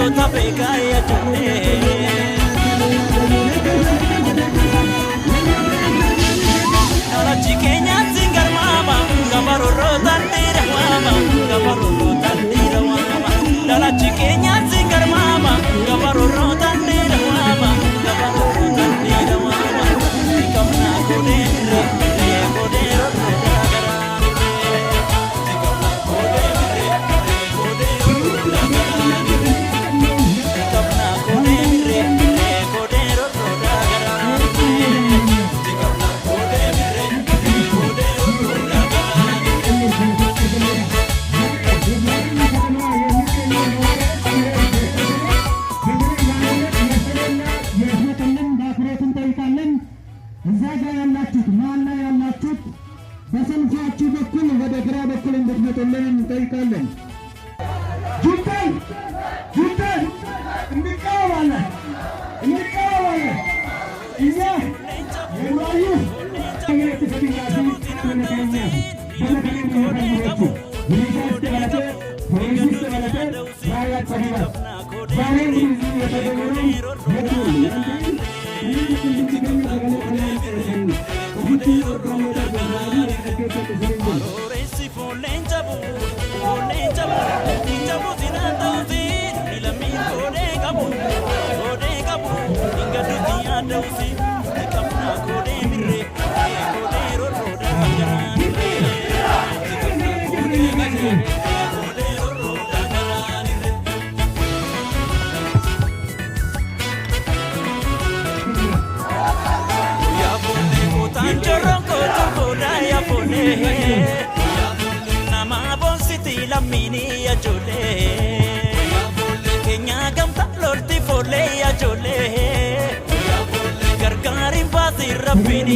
gootota beekaa ijoollee. Dalachi keenyatti garmaama gabarooroo tandiira waama gabarooroo tandiira waama. Dalachi keenyatti garmaama gabarooroo tandiira waama gabarooroo tandiira waama. Kamna kodeera kodeera kodeera. በሰልፋችሁ በኩል ወደ ግራ በኩል እንድትመጡልን እንጠይቃለን። ጁንታን ጁንታን እንቃወማለን እንቃወማለን። እኛ የማዩ ተገኝተናል ተነስተናል በመከለከሉ ወይስ ፖሊስ ተባለ ዛሬ ተባለ ዛሬ የተገኘው Arooresi foolleen jabu sinatauti milamii koodee qabu hinga duti yaadausi kamna koodee mirree koodee rorrooda garaanirree kamna koodee mirree koodee rorrooda garaanirree. Yaabolee kootaan jorroon kootu koodaa yaabolee. Nama bonsiti lamini ijoollee. Keenya gamta lolti foollee ijoollee. Gargaariin baasii rabbiin